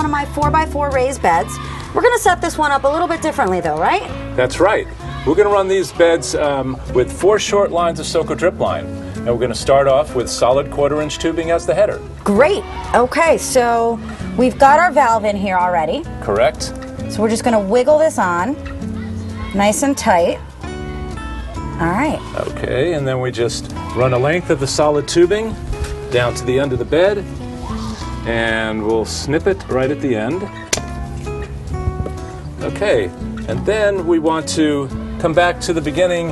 of my 4x4 raised beds. We're going to set this one up a little bit differently though, right? That's right. We're going to run these beds with 4 short lines of Soaker drip line. And we're going to start off with solid 1/4-inch tubing as the header. Great. Okay, so we've got our valve in here already. Correct. So we're just going to wiggle this on, nice and tight. All right. Okay, and then we just run a length of the solid tubing down to the end of the bed, and we'll snip it right at the end. Okay, and then we want to come back to the beginning,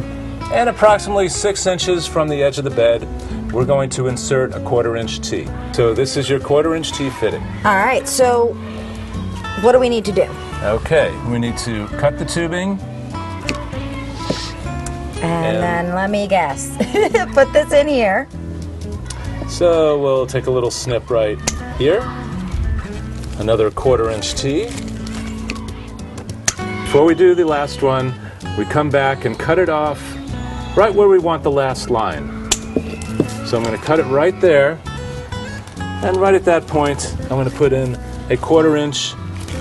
and approximately 6 inches from the edge of the bed, we're going to insert a 1/4-inch T. So this is your 1/4-inch T fitting. All right, so what do we need to do? Okay, we need to cut the tubing. And then let me guess, put this in here. So we'll take a little snip right here, another 1/4-inch T. Before we do the last one, we come back and cut it off right where we want the last line. So I'm going to cut it right there, and right at that point I'm going to put in a 1/4-inch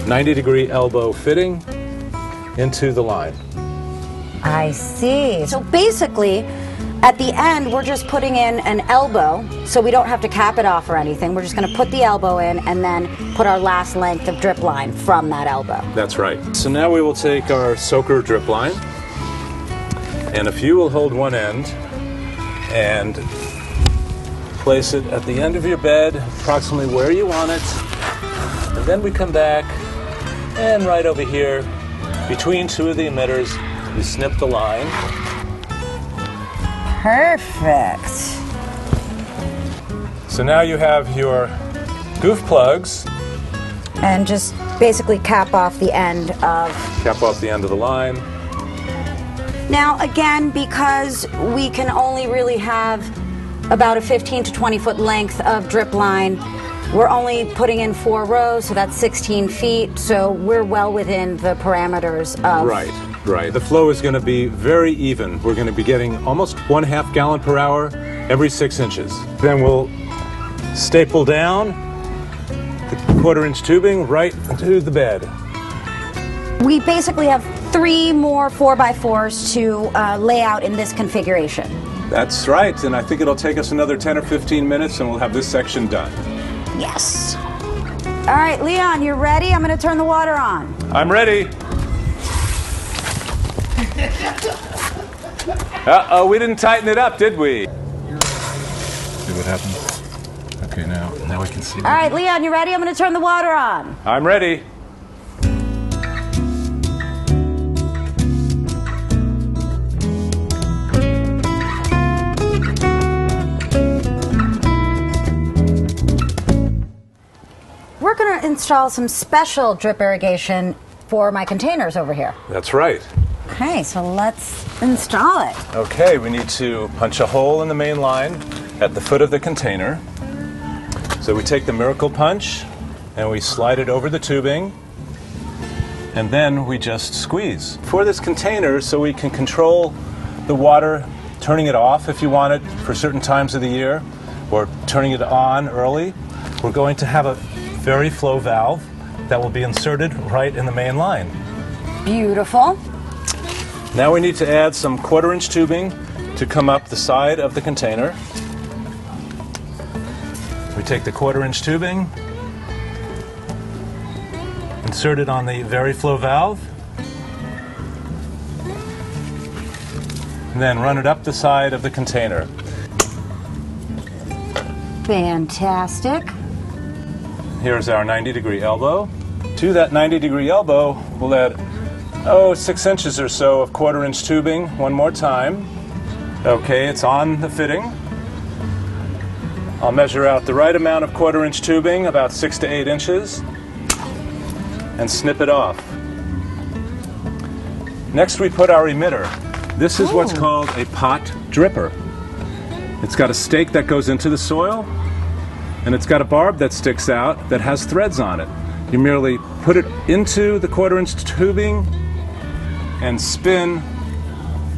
90-degree elbow fitting into the line. I see. So basically, at the end, we're just putting in an elbow, so we don't have to cap it off or anything. We're just going to put the elbow in and then put our last length of drip line from that elbow. That's right. So now we will take our Soaker drip line, and if you will hold one end and place it at the end of your bed, approximately where you want it, and then we come back and right over here, between 2 of the emitters, you snip the line. Perfect. So now you have your goof plugs. And just basically cap off the end of... Cap off the end of the line. Now again, because we can only really have about a 15 to 20 foot length of drip line, we're only putting in 4 rows, so that's 16 feet, so we're well within the parameters of... Right. The flow is going to be very even. We're going to be getting almost 1/2 gallon per hour every 6 inches. Then we'll staple down the 1/4-inch tubing right to the bed. We basically have 3 more 4x4s to lay out in this configuration. That's right, and I think it'll take us another 10 or 15 minutes and we'll have this section done. Yes. All right, Leon, you ready? I'm going to turn the water on. I'm ready. Uh-oh, we didn't tighten it up, did we? See what happened? Okay, now we can see. All right, Leon, you ready? I'm going to turn the water on. I'm ready. We're going to install some special drip irrigation for my containers over here. That's right. Okay, so let's install it. Okay, we need to punch a hole in the main line at the foot of the container. So we take the Miracle Punch and we slide it over the tubing, and then we just squeeze. For this container, so we can control the water, turning it off if you want it for certain times of the year, or turning it on early, we're going to have a very flow valve that will be inserted right in the main line. Beautiful. Now we need to add some 1/4-inch tubing to come up the side of the container. We take the 1/4-inch tubing, insert it on the very flow valve, and then run it up the side of the container. Fantastic. Here's our 90-degree elbow. To that 90-degree elbow, we'll add 6 inches or so of 1/4-inch tubing one more time. Okay, it's on the fitting. I'll measure out the right amount of 1/4-inch tubing, about 6 to 8 inches, and snip it off. Next we put our emitter. This is what's called a pot dripper. It's got a stake that goes into the soil, and it's got a barb that sticks out that has threads on it. You merely put it into the 1/4-inch tubing and spin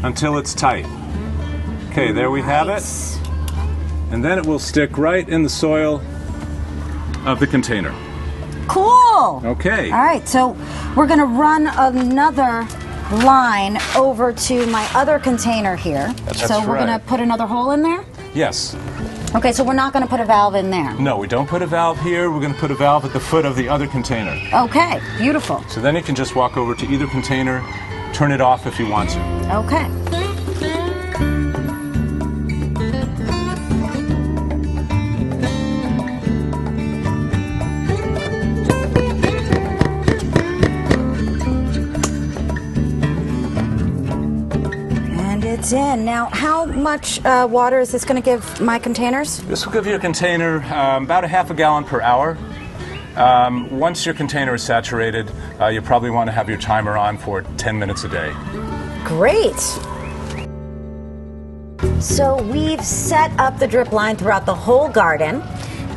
until it's tight. Okay, there we have it. And then it will stick right in the soil of the container. Cool. Okay. All right, so we're going to run another line over to my other container here. So we're going to put another hole in there? Yes. Okay, so we're not going to put a valve in there? No, we don't put a valve here. We're going to put a valve at the foot of the other container. Okay, beautiful. So then you can just walk over to either container, turn it off if you want to. Okay. It's in. Now, how much water is this going to give my containers? This will give your container about a half a gallon per hour. Once your container is saturated, you probably want to have your timer on for 10 minutes a day. Great. So we've set up the drip line throughout the whole garden,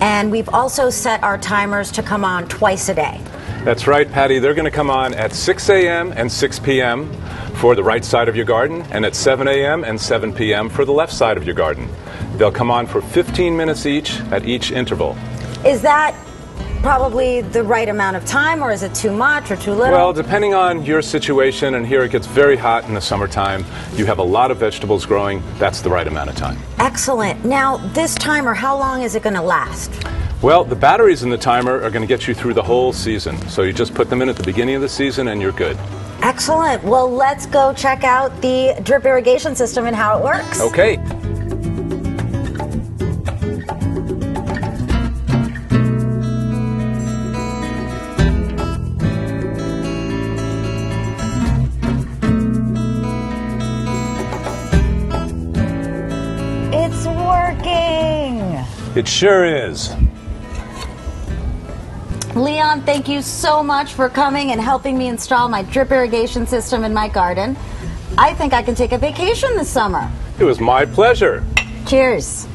and we've also set our timers to come on twice a day. That's right, Patty. They're going to come on at 6 a.m. and 6 p.m. for the right side of your garden, and at 7 a.m. and 7 p.m. for the left side of your garden. They'll come on for 15 minutes each at each interval. Is that probably the right amount of time, or is it too much or too little? Well, depending on your situation, and here it gets very hot in the summertime, you have a lot of vegetables growing, that's the right amount of time. Excellent. Now, this timer, how long is it going to last? Well, the batteries in the timer are going to get you through the whole season. So you just put them in at the beginning of the season and you're good. Excellent. Well, let's go check out the drip irrigation system and how it works. Okay. It's working. It sure is. Leon, thank you so much for coming and helping me install my drip irrigation system in my garden. I think I can take a vacation this summer. It was my pleasure. Cheers.